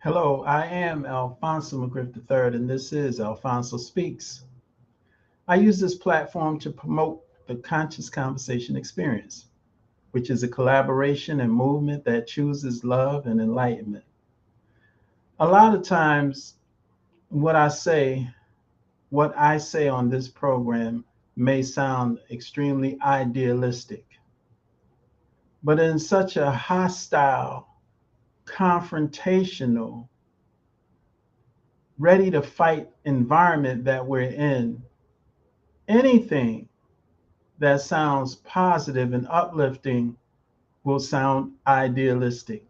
Hello, I am Alphonso III, and this is Alphonso Speaks. I use this platform to promote the Conscious Conversation experience, which is a collaboration and movement that chooses love and enlightenment. A lot of times, what I say, what I say on this program may sound extremely idealistic, but in such a hostile, confrontational, ready to fight environment that we're in, anything that sounds positive and uplifting will sound idealistic.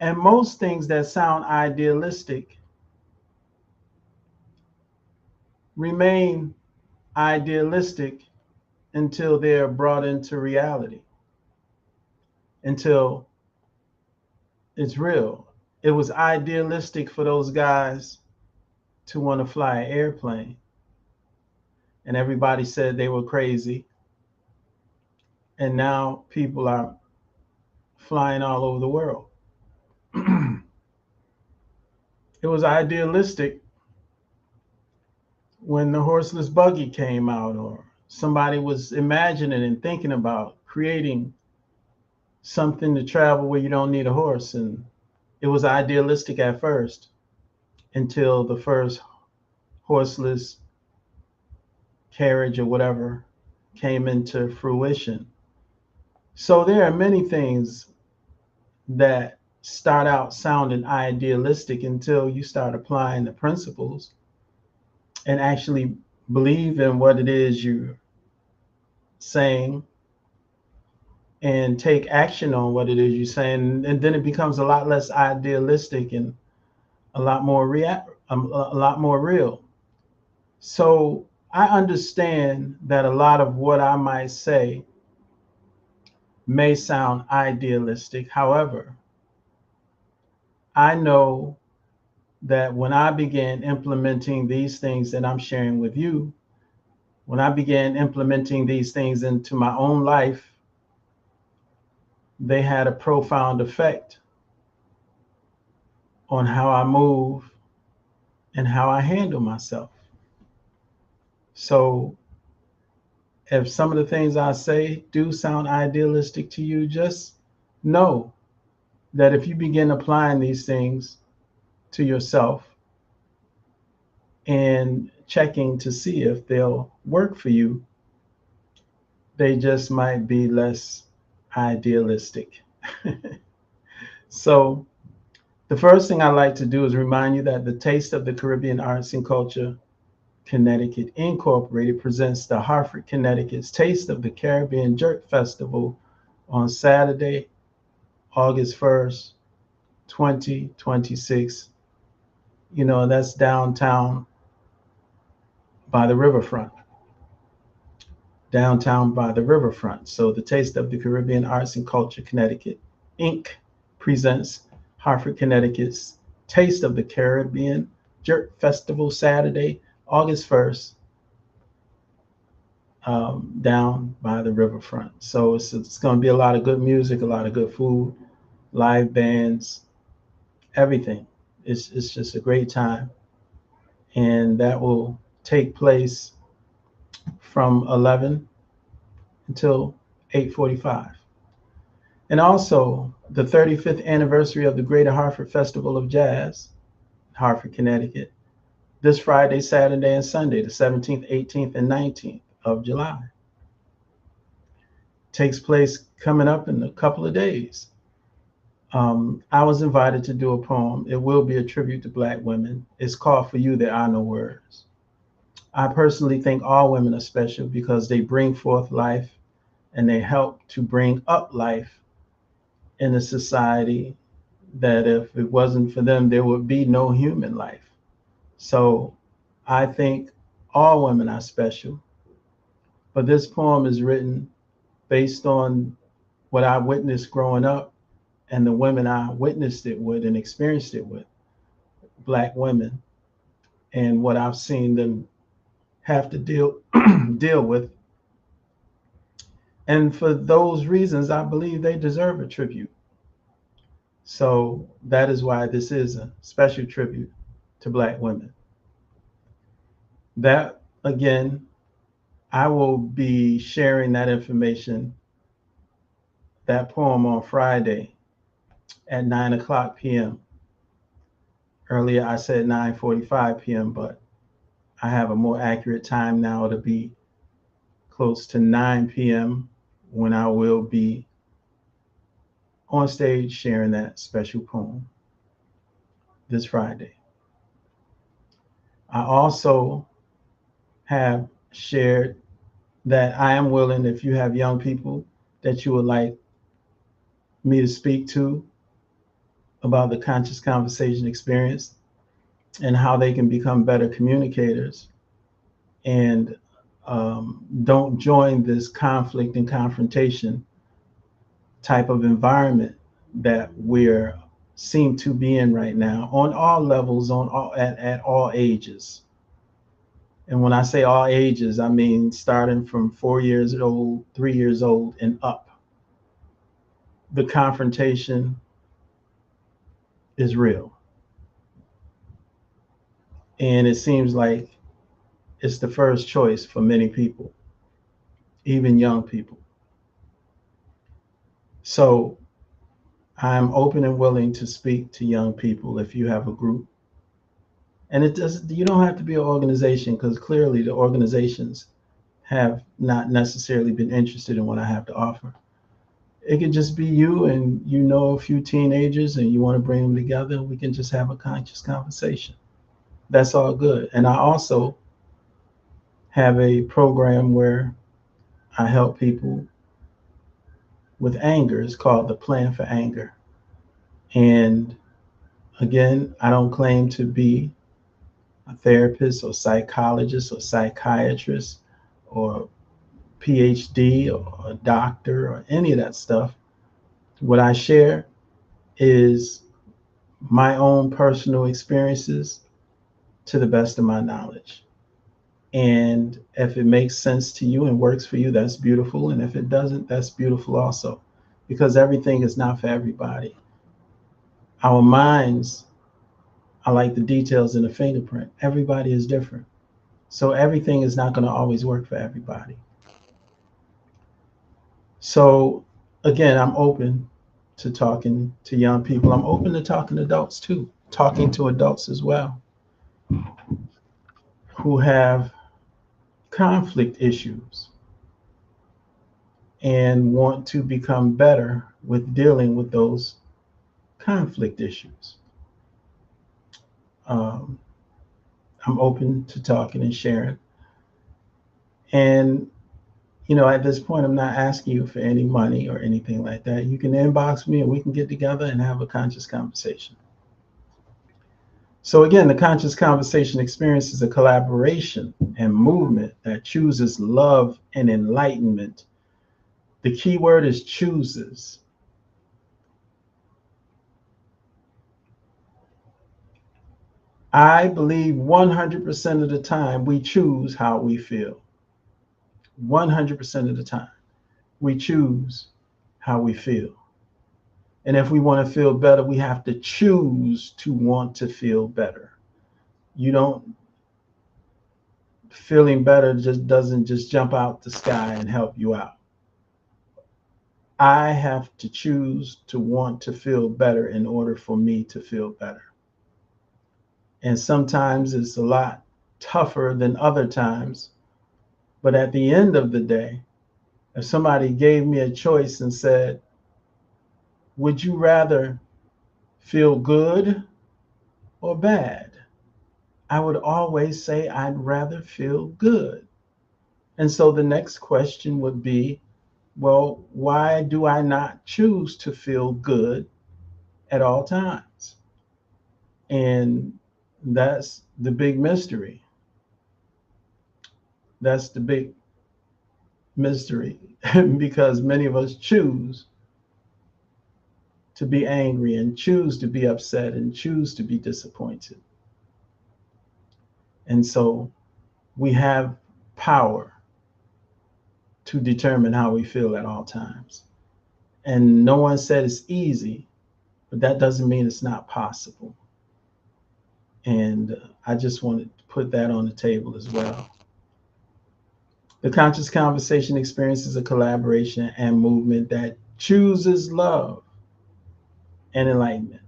And most things that sound idealistic remain idealistic until they are brought into reality, until it's real. It was idealistic for those guys to want to fly an airplane, and everybody said they were crazy. And now people are flying all over the world. It was idealistic when the horseless buggy came out, or somebody was imagining and thinking about creating something to travel where you don't need a horse. And it was idealistic at first until the first horseless carriage or whatever came into fruition. So there are many things that start out sounding idealistic until you start applying the principles and actually believe in what it is you're saying and take action on what it is you're saying, and then it becomes a lot less idealistic and a lot more real. So I understand that a lot of what I might say may sound idealistic. However, I know that when I began implementing these things that I'm sharing with you, when I began implementing these things into my own life, they had a profound effect on how I move and how I handle myself. So if some of the things I say do sound idealistic to you, just know that if you begin applying these things to yourself and checking to see if they'll work for you, they just might be less idealistic. So the first thing I like to do is remind you that the Taste of the Caribbean Arts and Culture Connecticut Incorporated presents the Hartford, Connecticut's Taste of the Caribbean Jerk Festival on Saturday, August 1st, 2026. You know, that's downtown by the riverfront. Downtown by the riverfront. So the Taste of the Caribbean Arts and Culture Connecticut Inc. presents Hartford, Connecticut's Taste of the Caribbean Jerk Festival Saturday, August 1st, down by the riverfront. So it's going to be a lot of good music, a lot of good food, live bands, everything. It's just a great time. And that will take place from 11 until 8:45. And also the 35th anniversary of the Greater Hartford Festival of Jazz, Hartford, Connecticut, this Friday, Saturday, and Sunday, the 17th, 18th, and 19th of July. Takes place coming up in a couple of days. I was invited to do a poem. It will be a tribute to Black women. It's called For You There Are No Words. I personally think all women are special because they bring forth life and they help to bring up life in a society that if it wasn't for them, there would be no human life. So I think all women are special. But this poem is written based on what I witnessed growing up and the women I witnessed it with and experienced it with, Black women, and what I've seen them have to deal with. And for those reasons, I believe they deserve a tribute. So that is why this is a special tribute to Black women. That, again, I will be sharing that information, that poem, on Friday at 9 o'clock p.m. Earlier I said 9:45 p.m., but I have a more accurate time now to be close to 9 p.m. when I will be on stage sharing that special poem this Friday. I also have shared that I am willing, if you have young people that you would like me to speak to about the conscious conversation experience and how they can become better communicators and don't join this conflict and confrontation type of environment that we're seem to be in right now on all levels, at all ages. And when I say all ages, I mean starting from 4 years old, 3 years old, and up. The confrontation is real. And it seems like it's the first choice for many people, even young people. So I'm open and willing to speak to young people if you have a group. And it does, you don't have to be an organization, because clearly the organizations have not necessarily been interested in what I have to offer. It could just be you and you know a few teenagers and you want to bring them together. We can just have a conscious conversation. That's all good. And I also have a program where I help people with anger. It's called the Plan for Anger. And again, I don't claim to be a therapist or psychologist or psychiatrist or PhD or a doctor or any of that stuff. What I share is my own personal experiences to the best of my knowledge. And if it makes sense to you and works for you, that's beautiful. And if it doesn't, that's beautiful also, because everything is not for everybody. Our minds are like the details in a fingerprint. Everybody is different. So everything is not going to always work for everybody. So again, I'm open to talking to young people. I'm open to talking to adults too, talking to adults as well who have conflict issues and want to become better with dealing with those conflict issues. Um, I'm open to talking and sharing. And, at this point, I'm not asking you for any money or anything like that. You can inbox me and we can get together and have a conscious conversation. So, again, the conscious conversation experience is a collaboration and movement that chooses love and enlightenment. The key word is chooses. I believe 100% of the time we choose how we feel. 100% of the time we choose how we feel. And if we want to feel better, we have to choose to want to feel better. You don't, feeling better just doesn't just jump out the sky and help you out. I have to choose to want to feel better in order for me to feel better. And sometimes it's a lot tougher than other times. But at the end of the day, if somebody gave me a choice and said, would you rather feel good or bad? I would always say I'd rather feel good. And so the next question would be, well, why do I not choose to feel good at all times? And that's the big mystery. That's the big mystery because many of us choose to be angry and choose to be upset and choose to be disappointed. And so we have power to determine how we feel at all times. And no one said it's easy, but that doesn't mean it's not possible. And I just wanted to put that on the table as well. The conscious conversation experience is a collaboration and movement that chooses love and enlightenment.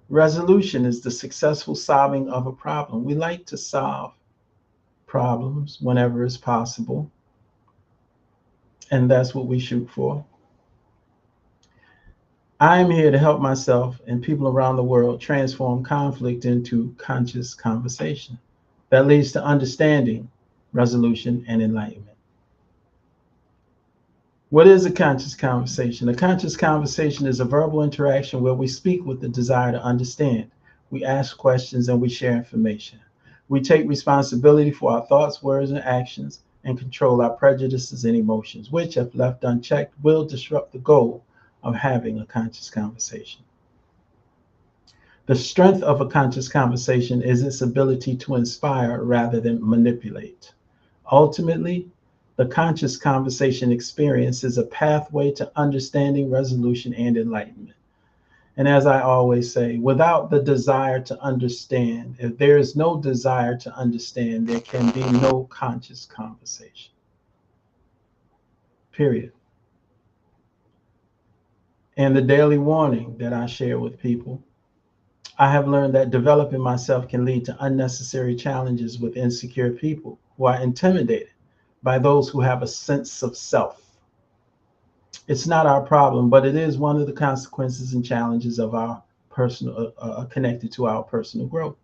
Resolution is the successful solving of a problem. We like to solve problems whenever it's possible, and that's what we shoot for. I am here to help myself and people around the world transform conflict into conscious conversation that leads to understanding, resolution, and enlightenment. What is a conscious conversation? A conscious conversation is a verbal interaction where we speak with the desire to understand. We ask questions and we share information. We take responsibility for our thoughts, words, and actions and control our prejudices and emotions, which, if left unchecked, will disrupt the goal of having a conscious conversation. The strength of a conscious conversation is its ability to inspire rather than manipulate. Ultimately, the conscious conversation experience is a pathway to understanding, resolution, and enlightenment. And as I always say, without the desire to understand, if there is no desire to understand, there can be no conscious conversation. Period. And the daily warning that I share with people, I have learned that developing myself can lead to unnecessary challenges with insecure people who are intimidated by those who have a sense of self. It's not our problem, but it is one of the consequences and challenges of our personal, connected to our personal growth.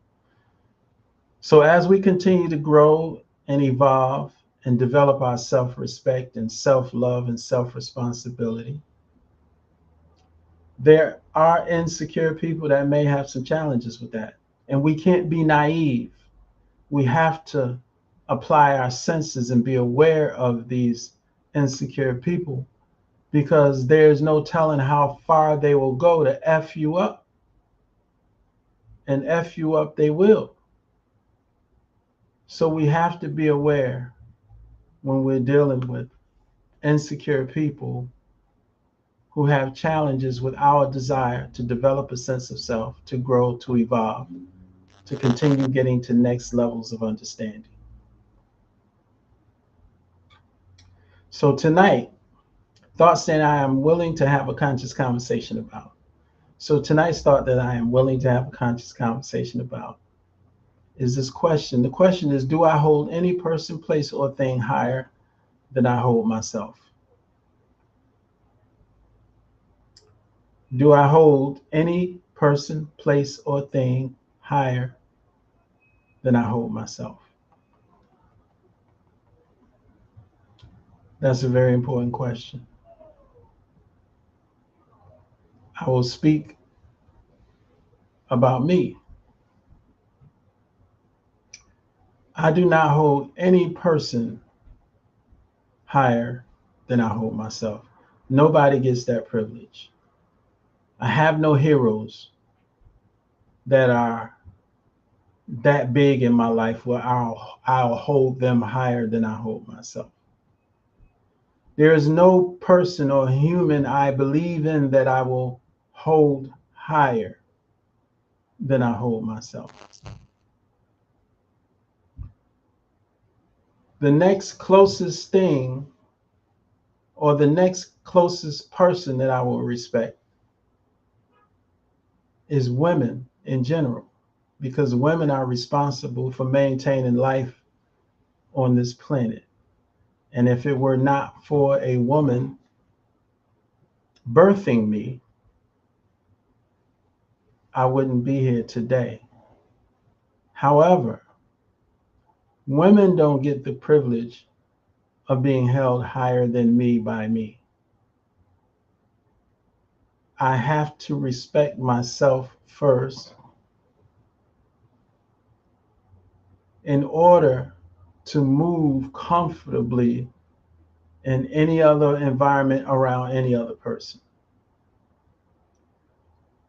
So as we continue to grow and evolve and develop our self-respect and self-love and self-responsibility, there are insecure people that may have some challenges with that. And we can't be naive. We have to apply our senses and be aware of these insecure people, because there's no telling how far they will go to F you up. And F you up they will. So we have to be aware when we're dealing with insecure people who have challenges with our desire to develop a sense of self, to grow, to evolve, to continue getting to next levels of understanding. So tonight, thoughts that I am willing to have a conscious conversation about. So tonight's thought that I am willing to have a conscious conversation about is this question. The question is, do I hold any person, place, or thing higher than I hold myself? Do I hold any person, place, or thing higher than I hold myself? That's a very important question. I will speak about me. I do not hold any person higher than I hold myself. Nobody gets that privilege. I have no heroes that are that big in my life where I'll hold them higher than I hold myself. There is no person or human I believe in that I will hold higher than I hold myself. The next closest thing or the next closest person that I will respect is women in general, because women are responsible for maintaining life on this planet. And if it were not for a woman birthing me, I wouldn't be here today. However, women don't get the privilege of being held higher than me by me. I have to respect myself first in order to move comfortably in any other environment around any other person.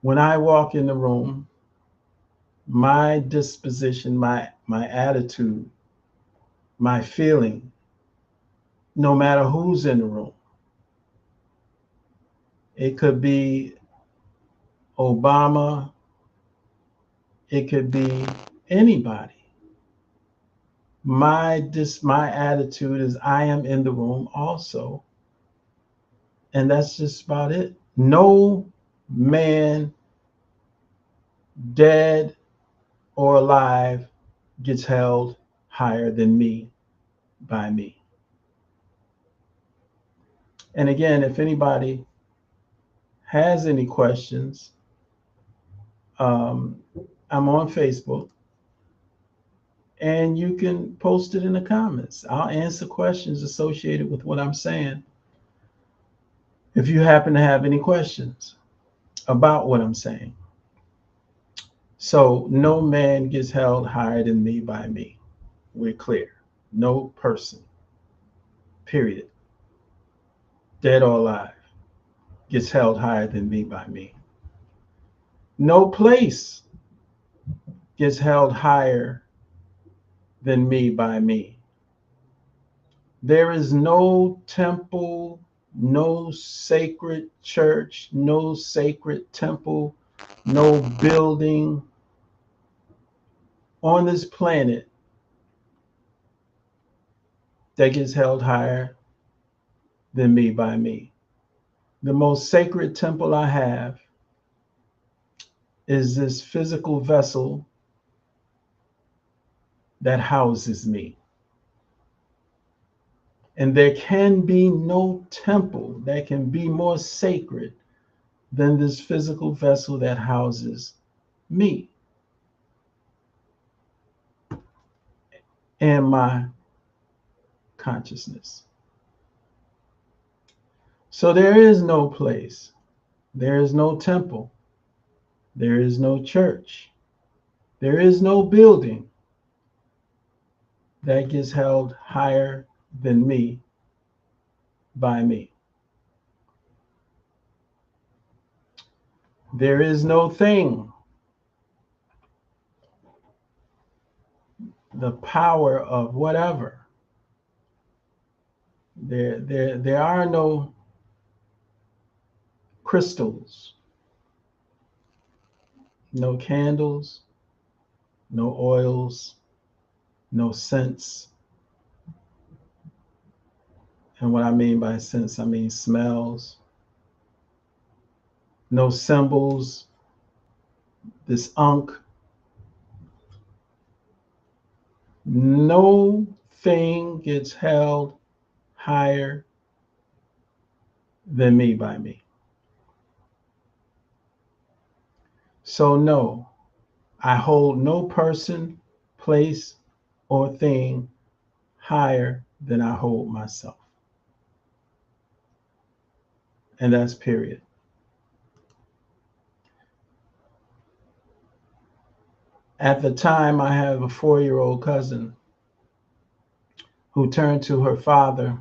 When I walk in the room, my disposition, my attitude, my feeling, no matter who's in the room, it could be Obama, it could be anybody. My attitude is I am in the room also, and that's just about it. No man, dead or alive, gets held higher than me by me. And again, if anybody has any questions, I'm on Facebook, and you can post it in the comments. I'll answer questions associated with what I'm saying if you happen to have any questions about what I'm saying. So no man gets held higher than me by me. We're clear. No person, period, dead or alive, gets held higher than me by me. No place gets held higher than me by me. There is no temple, no sacred church, no sacred temple, no building on this planet that gets held higher than me by me. The most sacred temple I have is this physical vessel that houses me. And there can be no temple that can be more sacred than this physical vessel that houses me and my consciousness. So there is no place, there is no temple, there is no church, there is no building that gets held higher than me by me. There is no thing, the power of whatever. There are no crystals, no candles, no oils, no scents. And what I mean by scents, I mean smells, no symbols, this unk. No thing gets held higher than me by me. So no, I hold no person, place, or thing higher than I hold myself. And that's period. At the time, I have a 4-year-old cousin who turned to her father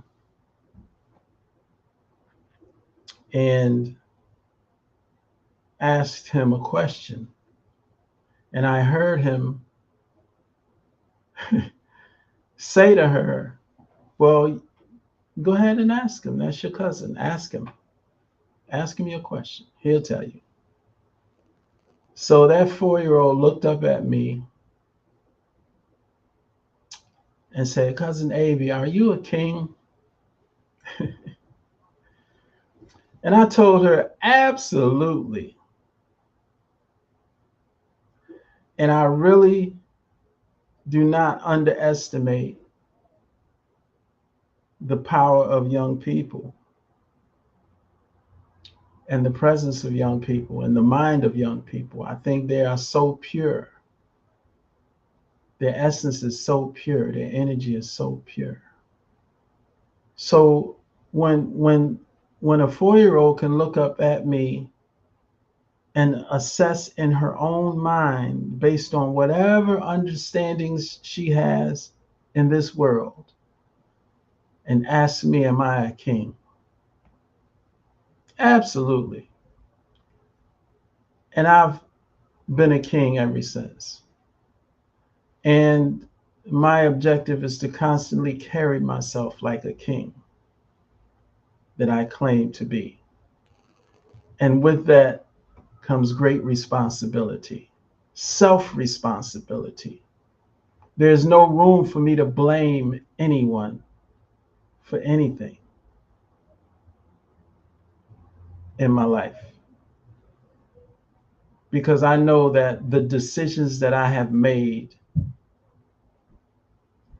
and asked him a question. And I heard him say to her, well, go ahead and ask him. That's your cousin. Ask him. Ask him your question. He'll tell you. So that 4-year-old looked up at me and said, Cousin Avy, are you a king? And I told her, absolutely. And I really do not underestimate the power of young people and the presence of young people and the mind of young people. I think they are so pure. Their essence is so pure. Their energy is so pure. So when a 4-year-old can look up at me and assess in her own mind based on whatever understandings she has in this world and ask me, am I a king? Absolutely. And I've been a king ever since. And my objective is to constantly carry myself like a king that I claim to be. And with that, comes great responsibility, self-responsibility. There's no room for me to blame anyone for anything in my life, because I know that the decisions that I have made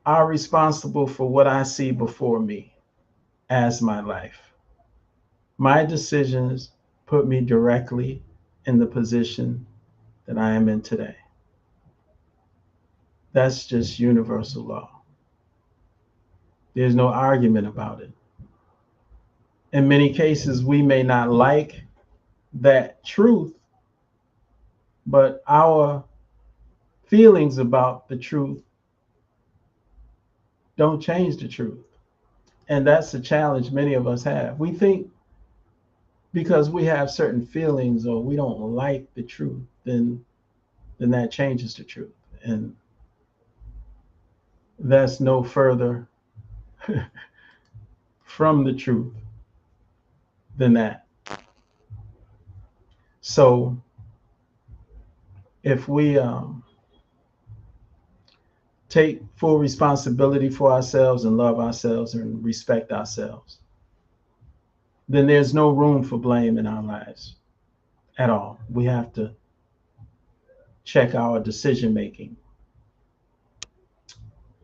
are responsible for what I see before me as my life. My decisions put me directly in the position that I am in today. That's just universal law. There's no argument about it. In many cases, we may not like that truth, but our feelings about the truth don't change the truth. And that's the challenge many of us have. We think because we have certain feelings or we don't like the truth, then that changes the truth. And that's no further from the truth than that. So if we take full responsibility for ourselves and love ourselves and respect ourselves, then there's no room for blame in our lives at all. We have to check our decision making.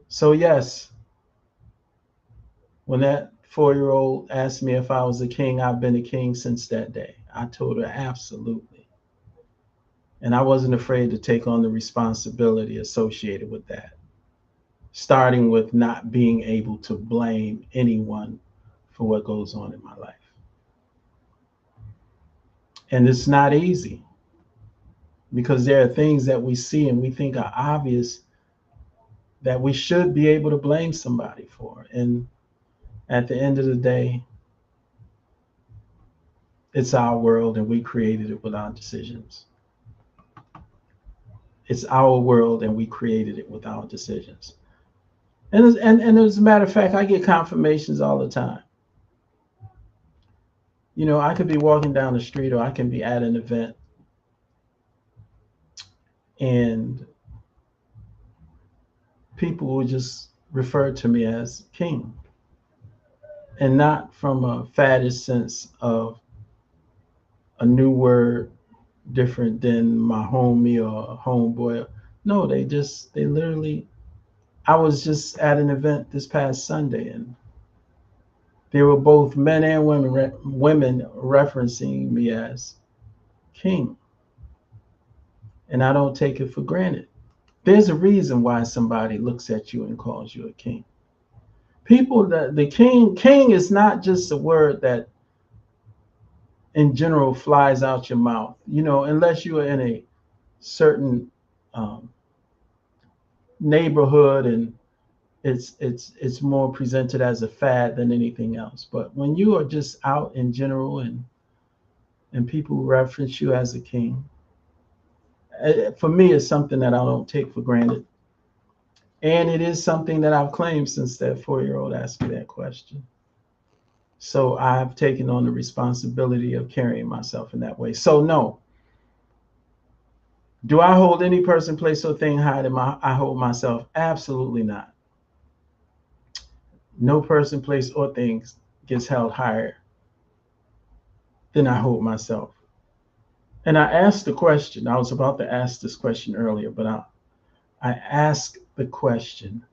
So yes, when that 4-year-old asked me if I was a king, I've been a king since that day. I told her absolutely. And I wasn't afraid to take on the responsibility associated with that, starting with not being able to blame anyone for what goes on in my life. And it's not easy, because there are things that we see and we think are obvious that we should be able to blame somebody for. And at the end of the day, it's our world and we created it with our decisions. It's our world and we created it with our decisions. And as a matter of fact, I get confirmations all the time. You know, I could be walking down the street or I can be at an event and people will just refer to me as king, and not from a faddish sense of a new word different than my homie or homeboy. No, they literally, I was just at an event this past Sunday and there were both men and women referencing me as king. And I don't take it for granted. There's a reason why somebody looks at you and calls you a king. People, that the king is not just a word that in general flies out your mouth, you know, unless you are in a certain neighborhood and it's more presented as a fad than anything else. But when you are just out in general and people reference you as a king, for me, it's something that I don't take for granted. And it is something that I've claimed since that 4-year-old asked me that question. So I've taken on the responsibility of carrying myself in that way. So no. Do I hold any person, place, or thing higher than I hold myself? Absolutely not. No person, place, or thing gets held higher than I hold myself. And I asked the question, I was about to ask this question earlier, but I asked the question,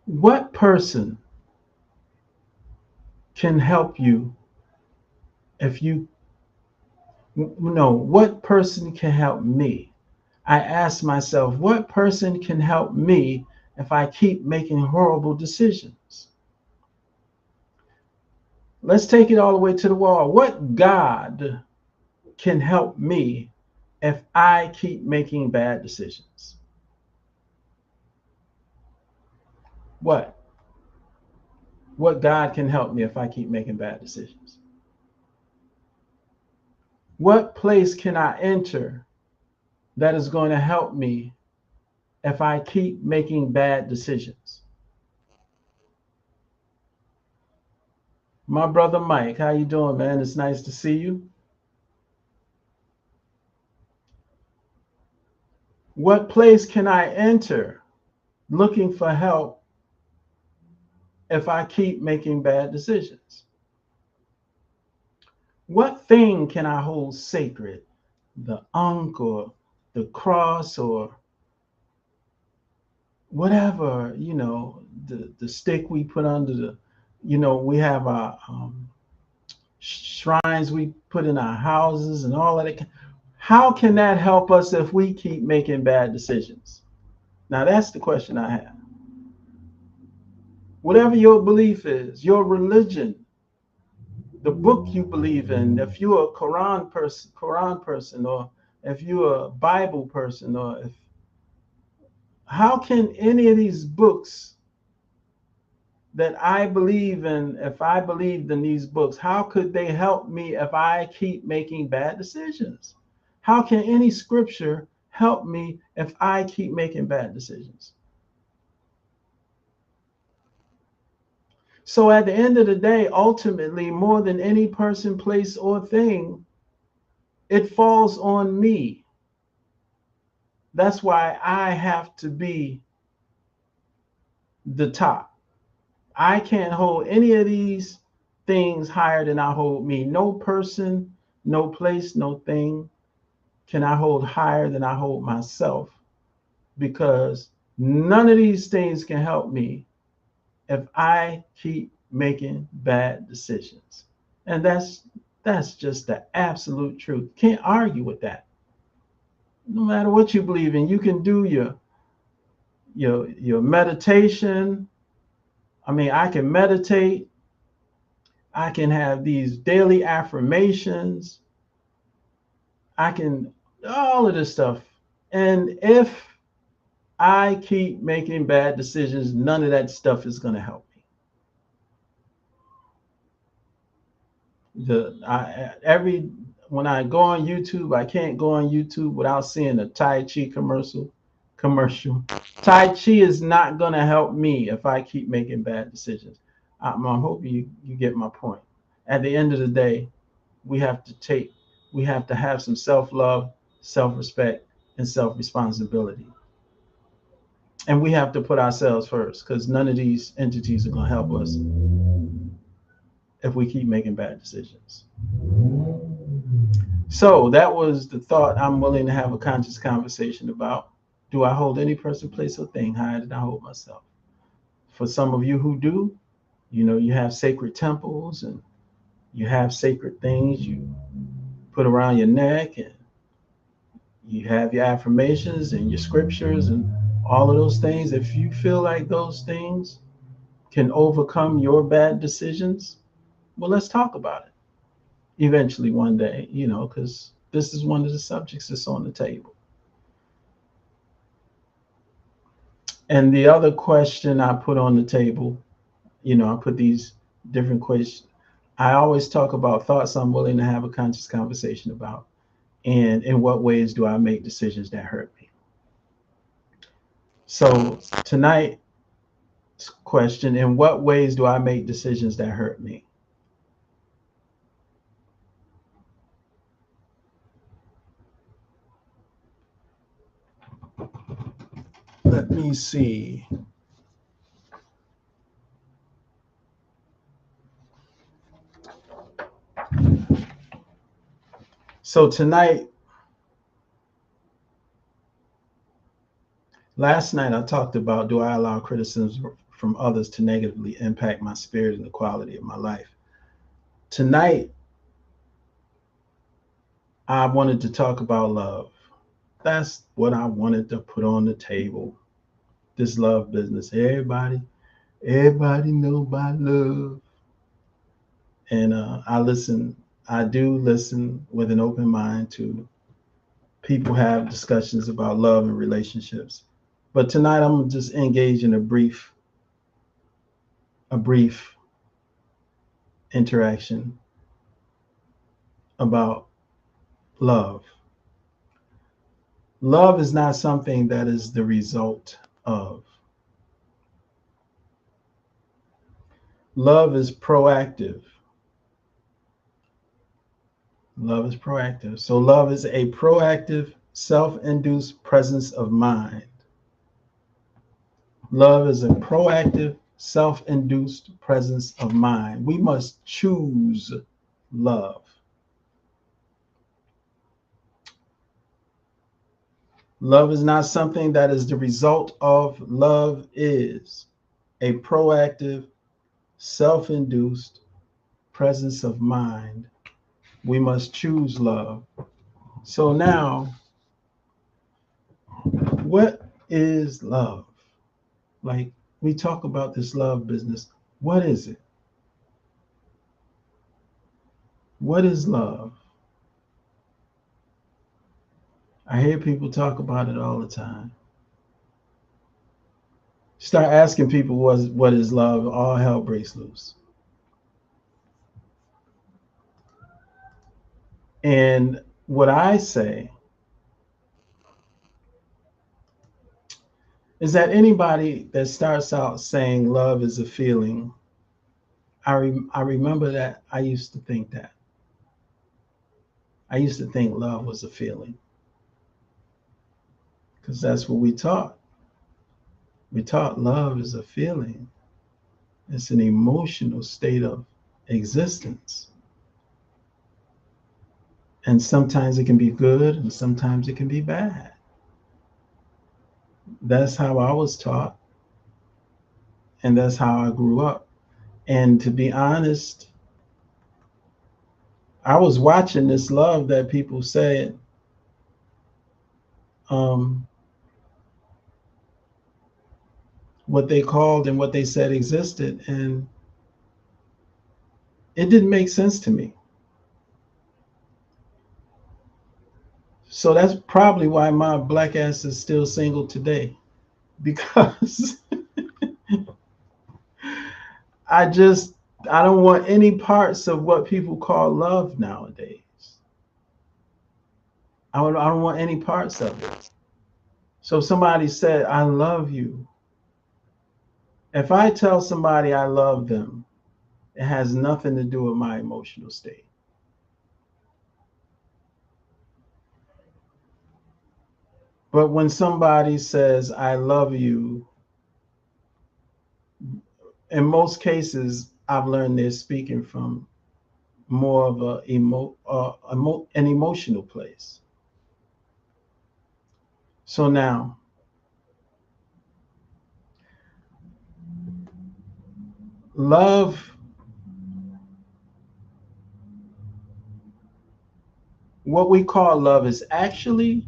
what person can help you if you, no, what person can help me? I asked myself, what person can help me if I keep making horrible decisions? Let's take it all the way to the wall. What God can help me if I keep making bad decisions? What? What God can help me if I keep making bad decisions? What place can I enter that is going to help me if I keep making bad decisions? My brother Mike, how you doing, man? It's nice to see you. What place can I enter looking for help if I keep making bad decisions? What thing can I hold sacred? The ankh or the cross or whatever, the stick we put under the, we have our shrines we put in our houses and all of that. How can that help us if we keep making bad decisions? Now, that's the question I have. Whatever your belief is, your religion, the book you believe in, if you're a Quran person, or if you're a Bible person, or if how can any of these books that I believe in, if I believed in these books, how could they help me if I keep making bad decisions? How can any scripture help me if I keep making bad decisions? So at the end of the day, ultimately, more than any person, place, or thing, it falls on me. That's why I have to be the top. I can't hold any of these things higher than I hold me. No person, no place, no thing can I hold higher than I hold myself, because none of these things can help me if I keep making bad decisions. And that's just the absolute truth. Can't argue with that. No matter what you believe in, you can do your meditation. I mean, I can meditate. I can have these daily affirmations. I can all of this stuff. And if I keep making bad decisions, none of that stuff is going to help me. Every when I go on YouTube, I can't go on YouTube without seeing a Tai Chi commercial. Tai Chi is not going to help me if I keep making bad decisions. I'm hoping you get my point. At the end of the day, we have to take, we have to have some self-love, self-respect, and self-responsibility. And we have to put ourselves first, because none of these entities are going to help us if we keep making bad decisions. So that was the thought I'm willing to have a conscious conversation about. Do I hold any person, place, or thing higher than I hold myself? For some of you who do, you have sacred temples and you have sacred things you put around your neck, and you have your affirmations and your scriptures and all of those things. If you feel like those things can overcome your bad decisions, well, let's talk about it eventually one day, because this is one of the subjects that's on the table. And the other question I put on the table, I put these different questions. I always talk about thoughts I'm willing to have a conscious conversation about. And in what ways do I make decisions that hurt me? So tonight's question, in what ways do I make decisions that hurt me? Let me see. So last night I talked about, do I allow criticism from others to negatively impact my spirit and the quality of my life? Tonight, I wanted to talk about love. That's what I wanted to put on the table. This love business. Everybody know about love. And I do listen with an open mind to people have discussions about love and relationships. But tonight I'm gonna just engage in a brief interaction about love. Love is not something that is the result of. Love is proactive. Love is proactive. So love is a proactive, self-induced presence of mind. Love is a proactive, self-induced presence of mind. We must choose love. Love is not something that is the result of. Love is a proactive, self-induced presence of mind. We must choose love. So now, what is love? Like, we talk about this love business. What is it? What is love? I hear people talk about it all the time. Start asking people what is love, all hell breaks loose. And what I say is that anybody that starts out saying love is a feeling, I remember that I used to think that. I used to think love was a feeling because that's what we taught. We taught love is a feeling. It's an emotional state of existence. And sometimes it can be good and sometimes it can be bad. That's how I was taught, and that's how I grew up. And to be honest, I was watching this love that people said um, what they called and what they said existed, and it didn't make sense to me. So that's probably why my black ass is still single today, because I just I don't want any parts of what people call love nowadays. I don't want any parts of it. So if somebody said I love you, if I tell somebody I love them, it has nothing to do with my emotional state. But when somebody says I love you, in most cases I've learned they're speaking from more of an emotional place. So now, love, what we call love, is actually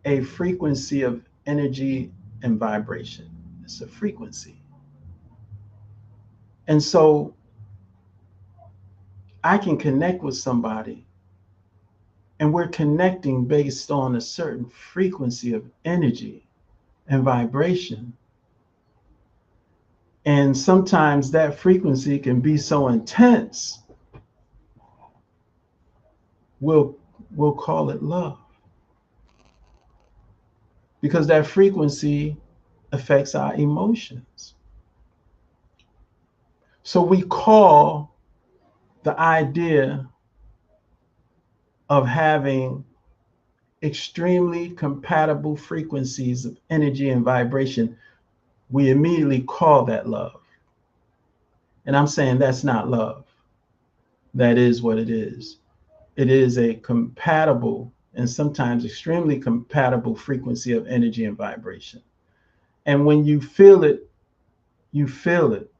a frequency of energy and vibration. It's a frequency. And so I can connect with somebody, and we're connecting based on a certain frequency of energy and vibration. And sometimes that frequency can be so intense, we'll, we'll call it love, because that frequency affects our emotions. So we call the idea of having extremely compatible frequencies of energy and vibration, we immediately call that love. And I'm saying that's not love. That is what it is. It is a compatible and sometimes extremely compatible frequency of energy and vibration. And when you feel it, you feel it.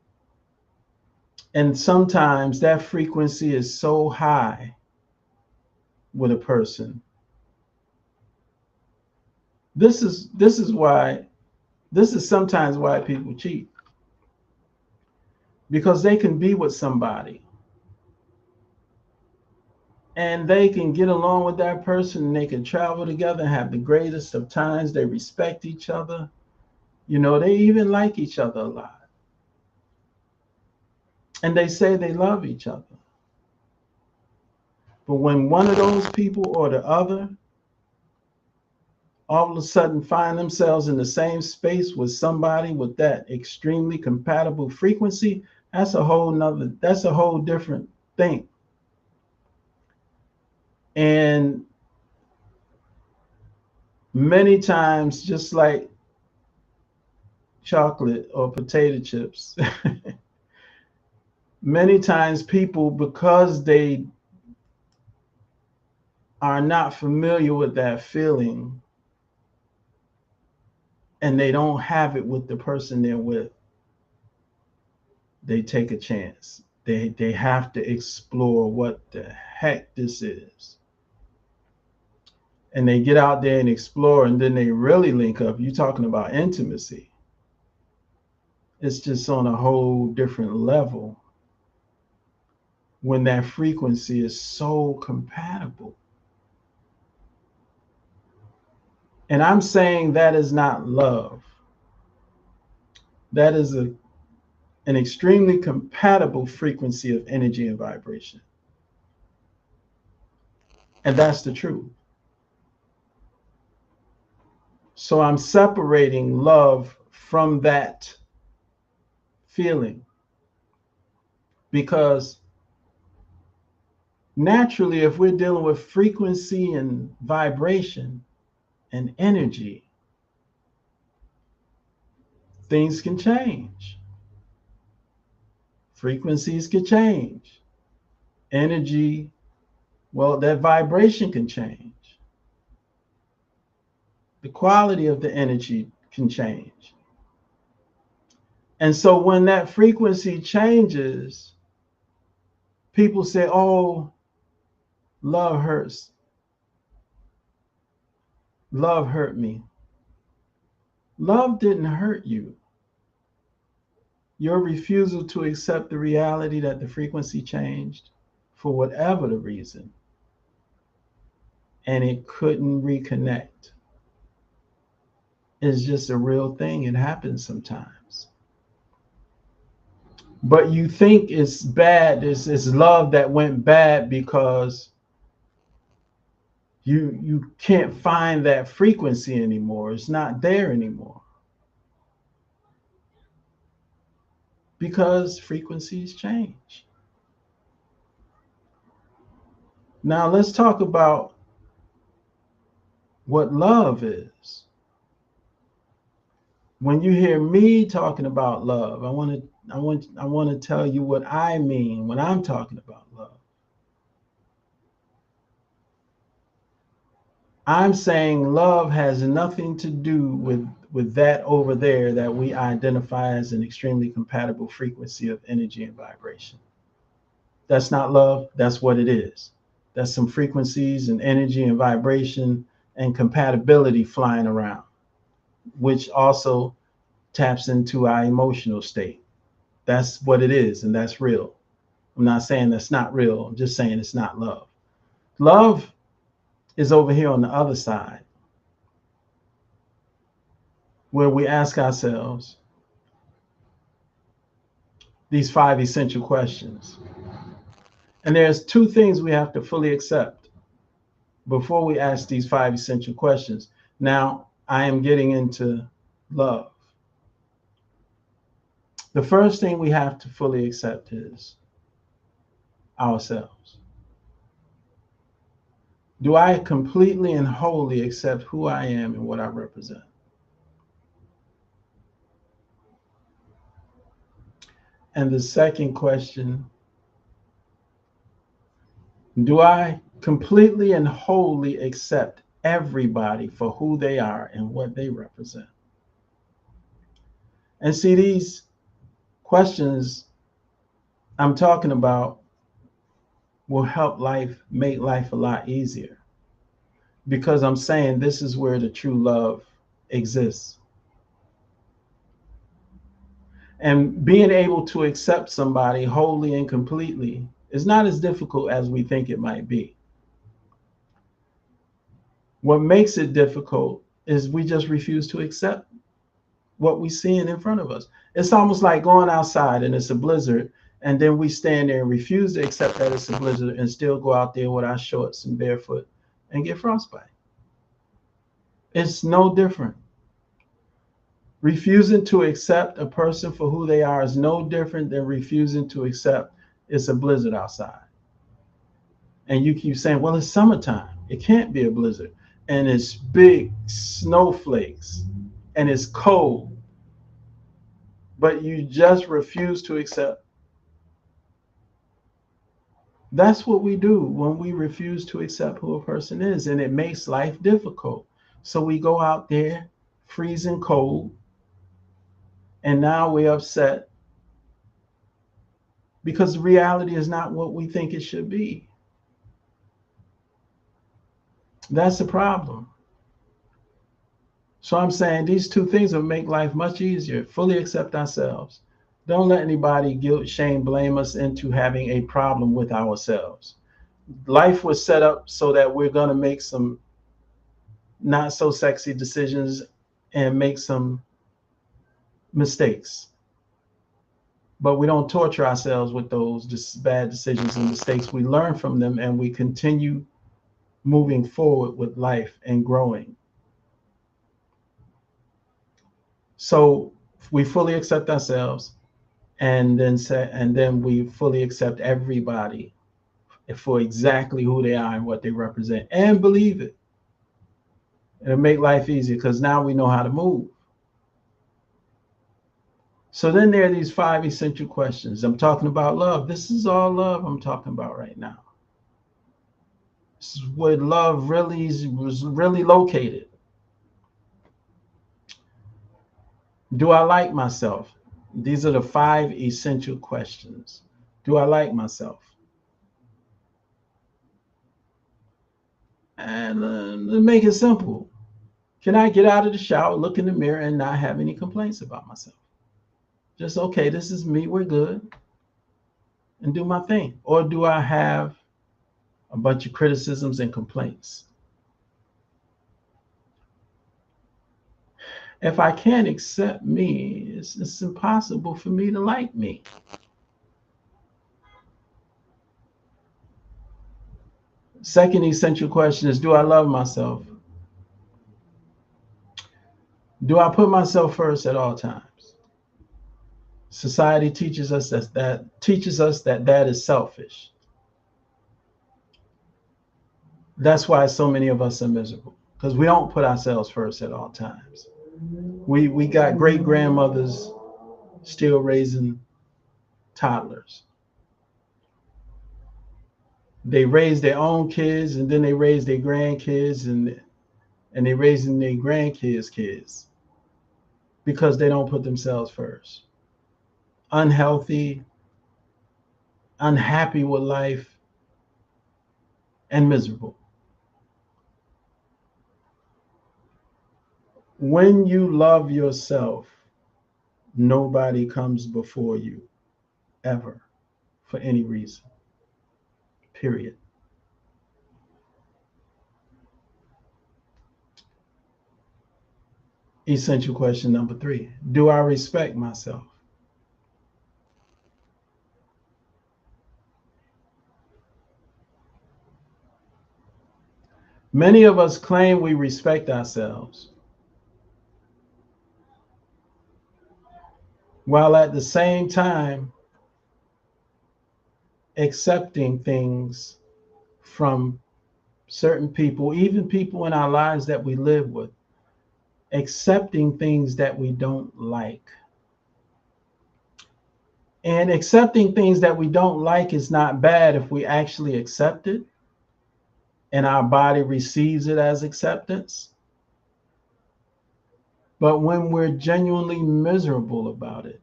And sometimes that frequency is so high with a person. This is sometimes why people cheat, because they can be with somebody and they can get along with that person, and they can travel together and have the greatest of times. They respect each other. You know, they even like each other a lot. And they say they love each other. But when one of those people or the other all of a sudden find themselves in the same space with somebody with that extremely compatible frequency, that's a whole different thing. And many times, just like chocolate or potato chips, many times people, because they are not familiar with that feeling and they don't have it with the person they're with, they take a chance. They have to explore what the heck this is. And they get out there and explore, and then they really link up. You're talking about intimacy. It's just on a whole different level when that frequency is so compatible. And I'm saying that is not love. That is an extremely compatible frequency of energy and vibration. And that's the truth. So I'm separating love from that feeling because naturally, if we're dealing with frequency and vibration and energy, things can change. Frequencies can change. Energy, well, that vibration can change. The quality of the energy can change. And so when that frequency changes, people say, oh, love hurts. Love hurt me. Love didn't hurt you. Your refusal to accept the reality that the frequency changed for whatever the reason, and it couldn't reconnect, is just a real thing. It happens sometimes. But you think it's bad, it's love that went bad because you can't find that frequency anymore. It's not there anymore. Because frequencies change. Now let's talk about what love is. When you hear me talking about love, I want to tell you what I mean when I'm talking about love. I'm saying love has nothing to do with that over there that we identify as an extremely compatible frequency of energy and vibration. That's not love. That's what it is. That's some frequencies and energy and vibration and compatibility flying around, which also taps into our emotional state. That's what it is, and that's real. I'm not saying that's not real. I'm just saying it's not love. Love is over here on the other side, where we ask ourselves these 5 essential questions. And there's 2 things we have to fully accept before we ask these 5 essential questions. Now, I am getting into love. The first thing we have to fully accept is ourselves. Do I completely and wholly accept who I am and what I represent? And the second question, do I completely and wholly accept everybody for who they are and what they represent? And see, these questions I'm talking about will help make life a lot easier, because I'm saying this is where the true love exists. And being able to accept somebody wholly and completely is not as difficult as we think it might be. What makes it difficult is we just refuse to accept what we see in front of us. It's almost like going outside and it's a blizzard, and then we stand there and refuse to accept that it's a blizzard and still go out there with our shorts and barefoot and get frostbite. It's no different. Refusing to accept a person for who they are is no different than refusing to accept it's a blizzard outside. And you keep saying, well, it's summertime. It can't be a blizzard. And it's big snowflakes and it's cold. But you just refuse to accept. That's what we do when we refuse to accept who a person is. And it makes life difficult. So we go out there freezing cold. And now we're upset because reality is not what we think it should be. That's the problem. So I'm saying these two things will make life much easier. Fully accept ourselves. Don't let anybody guilt, shame, blame us into having a problem with ourselves. Life was set up so that we're going to make some not so sexy decisions and make some mistakes. But we don't torture ourselves with those just bad decisions and mistakes. We learn from them and we continue moving forward with life and growing. So we fully accept ourselves, and then we fully accept everybody for exactly who they are and what they represent, and believe it. It'll make life easier because now we know how to move. So then there are these 5 essential questions. I'm talking about love. This is all love I'm talking about right now. This is where love was really located. Do I like myself? These are the 5 essential questions. Do I like myself? And to make it simple, can I get out of the shower, look in the mirror, and not have any complaints about myself? Just, okay, this is me, we're good, and do my thing. Or do I have a bunch of criticisms and complaints? If I can't accept me, it's impossible for me to like me. Second essential question is, do I love myself? Do I put myself first at all times? Society teaches us that is selfish. That's why so many of us are miserable, because we don't put ourselves first at all times. We got great grandmothers still raising toddlers. They raise their own kids, and then they raise their grandkids, and they raising their grandkids' kids because they don't put themselves first. Unhealthy, unhappy with life, and miserable. When you love yourself, nobody comes before you ever for any reason. Period. Essential question number 3. Do I respect myself? Many of us claim we respect ourselves, while at the same time accepting things from certain people, even people in our lives that we live with, accepting things that we don't like. And accepting things that we don't like is not bad if we actually accept it and our body receives it as acceptance. But when we're genuinely miserable about it,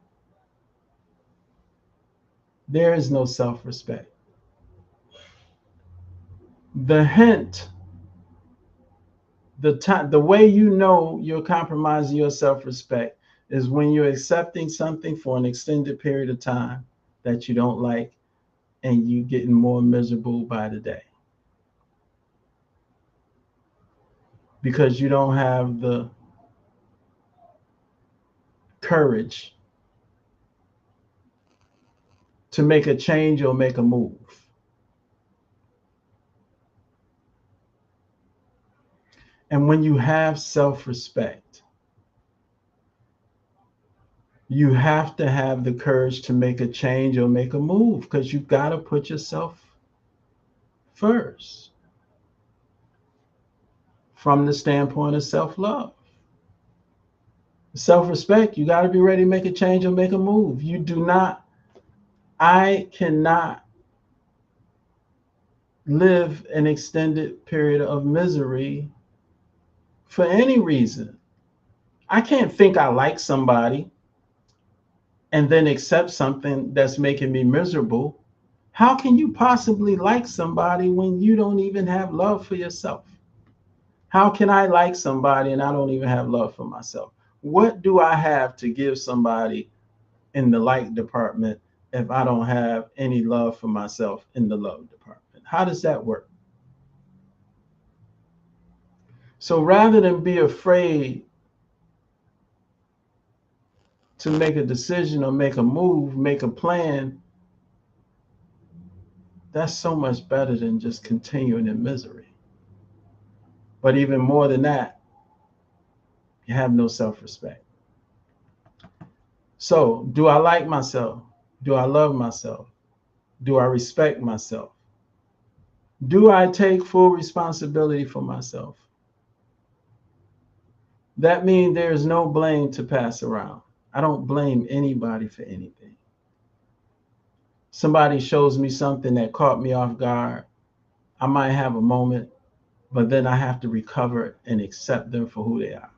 there is no self-respect. The hint, the way you know you're compromising your self-respect is when you're accepting something for an extended period of time that you don't like, and you getting more miserable by the day because you don't have the courage to make a change or make a move. And when you have self-respect, you have to have the courage to make a change or make a move, because you've got to put yourself first from the standpoint of self-love. Self-respect, you got to be ready to make a change or make a move. You do not, I cannot live an extended period of misery for any reason. I can't think I like somebody and then accept something that's making me miserable. How can you possibly like somebody when you don't even have love for yourself? How can I like somebody and I don't even have love for myself? What do I have to give somebody in the like department if I don't have any love for myself in the love department? How does that work? So rather than be afraid to make a decision or make a move, make a plan, that's so much better than just continuing in misery. But even more than that, you have no self-respect. So, do I like myself? Do I love myself? Do I respect myself? Do I take full responsibility for myself? That means there's no blame to pass around. I don't blame anybody for anything. Somebody shows me something that caught me off guard. I might have a moment, but then I have to recover and accept them for who they are.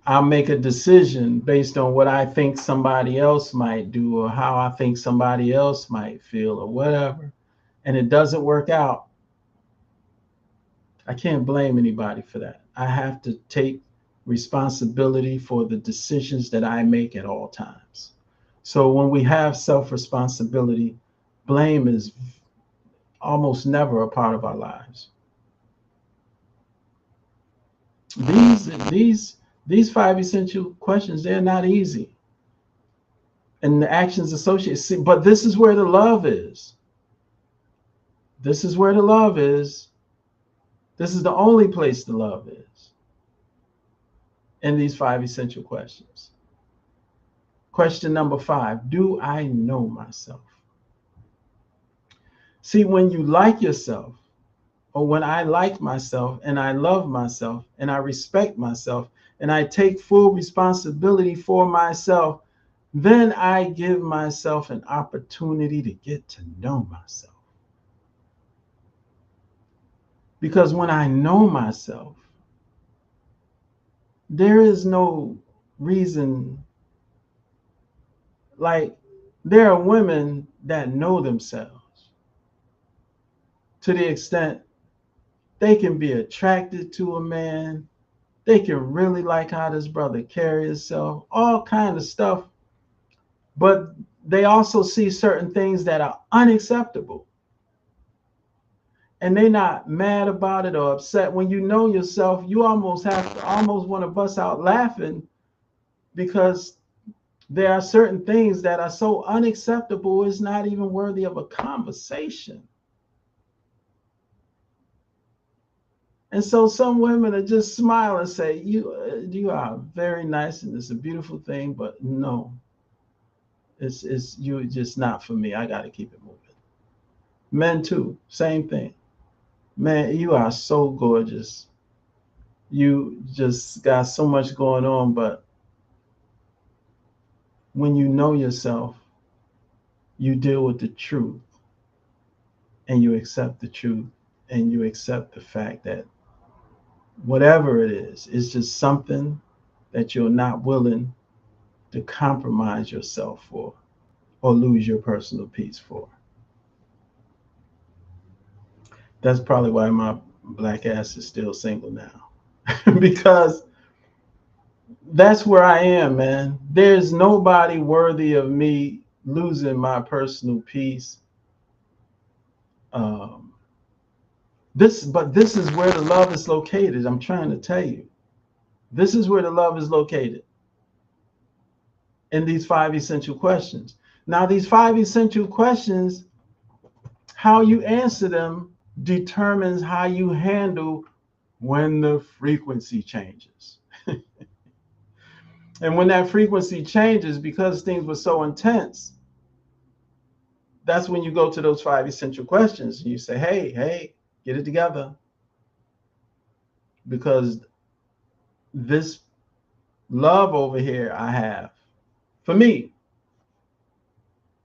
I'll make a decision based on what I think somebody else might do or how I think somebody else might feel or whatever, and it doesn't work out. I can't blame anybody for that. I have to take responsibility for the decisions that I make at all times. So when we have self-responsibility, blame is almost never a part of our lives. These five essential questions, they're not easy. And the actions associated, but this is where the love is. This is where the love is. This is the only place the love is. In these five essential questions. Question number 5, do I know myself? See, when you like yourself, or when I like myself and I love myself and I respect myself and I take full responsibility for myself, then I give myself an opportunity to get to know myself. Because when I know myself, there is no reason, like there are women that know themselves to the extent they can be attracted to a man, they can really like how this brother carries himself, all kind of stuff, but they also see certain things that are unacceptable. And they're not mad about it or upset. When you know yourself, you almost want to bust out laughing because there are certain things that are so unacceptable, it's not even worthy of a conversation. And so some women are just smile and say, you are very nice and it's a beautiful thing, but no, it's you just not for me. I got to keep it moving. Men too, same thing. Man, you are so gorgeous. You just got so much going on, but when you know yourself, you deal with the truth and you accept the truth and you accept the fact that whatever it is, it's just something that you're not willing to compromise yourself for or lose your personal peace for. That's probably why my black ass is still single now. Because that's where I am, man. There's nobody worthy of me losing my personal peace. Um, but this is where the love is located. I'm trying to tell you. This is where the love is located in these 5 essential questions. Now, these 5 essential questions, how you answer them determines how you handle when the frequency changes. And when that frequency changes, because things were so intense, That's when you go to those 5 essential questions and you say, hey, get it together. Because this love over here I have, for me,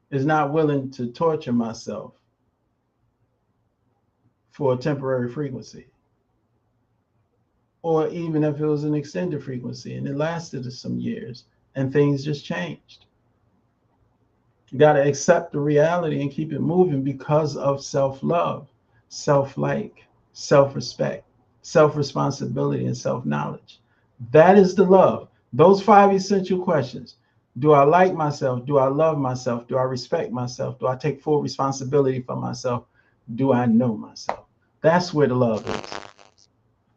is not willing to torture myself for a temporary frequency. Or even if it was an extended frequency and it lasted some years and things just changed. You got to accept the reality and keep it moving because of self-love, self-like, self-respect, self-responsibility, and self-knowledge. That is the love. Those 5 essential questions. Do I like myself? Do I love myself? Do I respect myself? Do I take full responsibility for myself? Do I know myself? That's where the love is.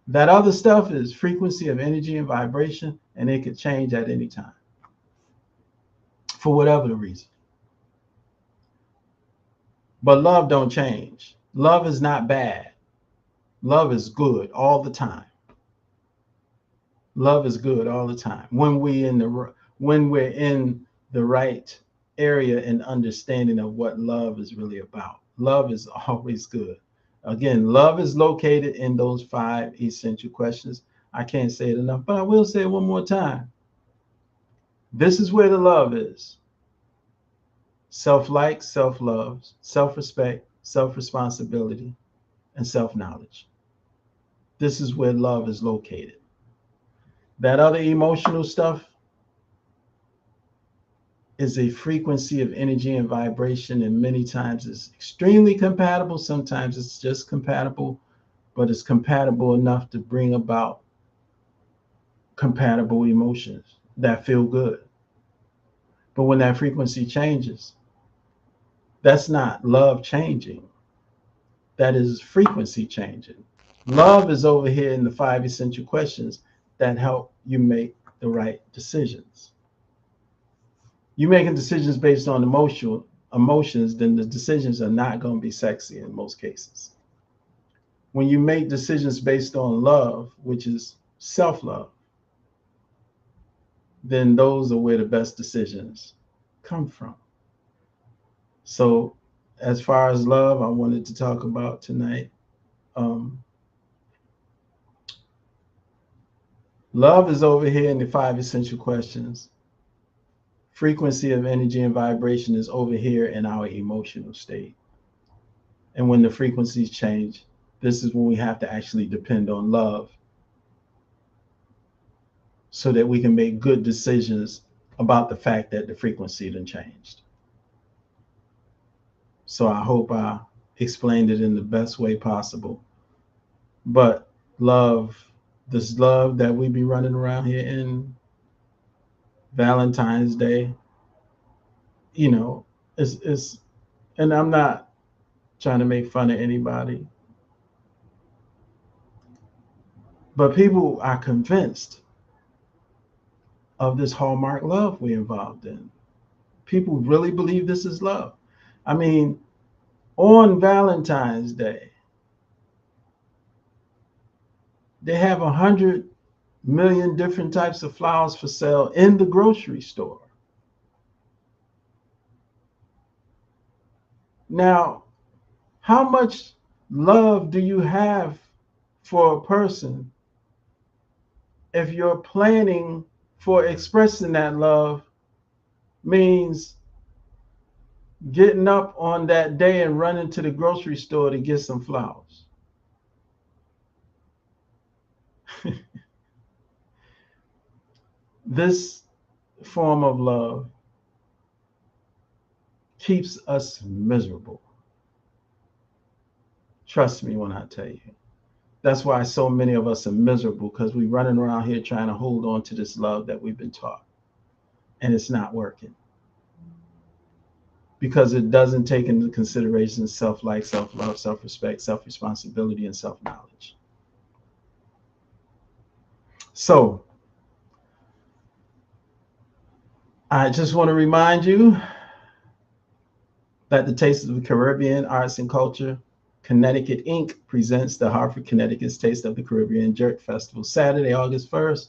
That other stuff is frequency of energy and vibration, and it could change at any time for whatever the reason. But love don't change. Love is not bad. Love is good all the time. Love is good all the time. When we're in the right area and understanding of what love is really about. Love is always good. Again, love is located in those 5 essential questions. I can't say it enough, but I will say it one more time. This is where the love is. Self-like, self-love, self-respect, self-responsibility, and self-knowledge. This is where love is located. That other emotional stuff is a frequency of energy and vibration, and many times it's extremely compatible. Sometimes it's just compatible, but it's compatible enough to bring about compatible emotions that feel good. But when that frequency changes, that's not love changing. That is frequency changing. Love is over here in the 5 essential questions that help you make the right decisions. You making decisions based on emotions, then the decisions are not going to be sexy in most cases. When you make decisions based on love, which is self-love, then those are where the best decisions come from. So as far as love, I wanted to talk about tonight. Love is over here in the 5 essential questions. Frequency of energy and vibration is over here in our emotional state. And when the frequencies change, this is when we have to actually depend on love so that we can make good decisions about the fact that the frequency done changed. So I hope I explained it in the best way possible. But love, this love that we be running around here in Valentine's Day, is, and I'm not trying to make fun of anybody, but people are convinced of this hallmark love we're involved in. People really believe this is love. I mean, on Valentine's Day, they have 100 million different types of flowers for sale in the grocery store. Now, how much love do you have for a person if you're planning for expressing that love means getting up on that day and running to the grocery store to get some flowers? This form of love keeps us miserable. Trust me when I tell you. That's why so many of us are miserable, because we're running around here trying to hold on to this love that we've been taught. And it's not working. Because it doesn't take into consideration self-like, self-love, self-respect, self-responsibility, and self-knowledge. So I just want to remind you that the Taste of the Caribbean Arts and Culture Connecticut Inc. presents the Hartford, Connecticut's Taste of the Caribbean Jerk Festival, Saturday, August 1st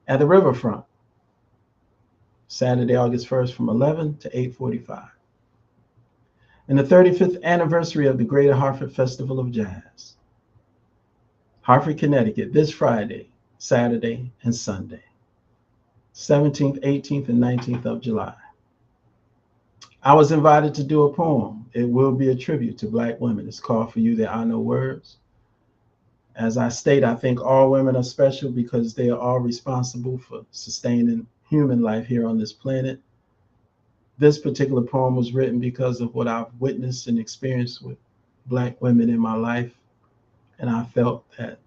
at the Riverfront. Saturday, August 1st from 11 to 8:45. and the 35th anniversary of the Greater Hartford Festival of Jazz. Hartford, Connecticut, this Friday, Saturday, and Sunday, 17th, 18th, and 19th of July. I was invited to do a poem. It will be a tribute to Black women. It's called For You There Are No Words. As I state, I think all women are special because they are all responsible for sustaining human life here on this planet. This particular poem was written because of what I've witnessed and experienced with Black women in my life. And I felt that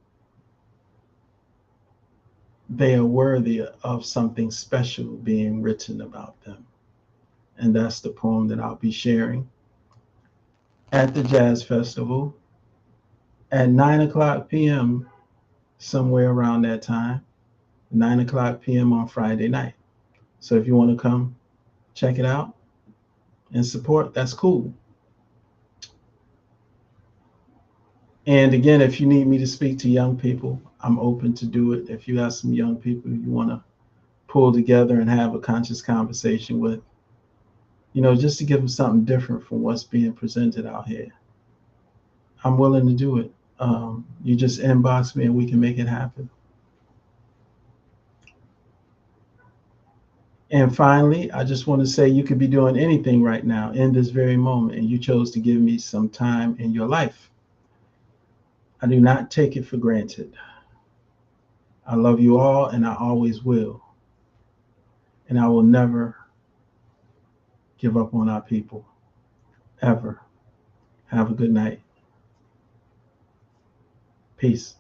they are worthy of something special being written about them. And that's the poem that I'll be sharing at the Jazz Festival at 9 o'clock p.m., somewhere around that time, 9 o'clock p.m. on Friday night. So if you want to come check it out and support, that's cool. And again, if you need me to speak to young people, I'm open to do it. If you have some young people you want to pull together and have a conscious conversation with, just to give them something different from what's being presented out here, I'm willing to do it. You just inbox me and we can make it happen. And finally, I just want to say you could be doing anything right now in this very moment, and you chose to give me some time in your life. I do not take it for granted. I love you all, and I always will. And I will never give up on our people, ever. Have a good night. Peace.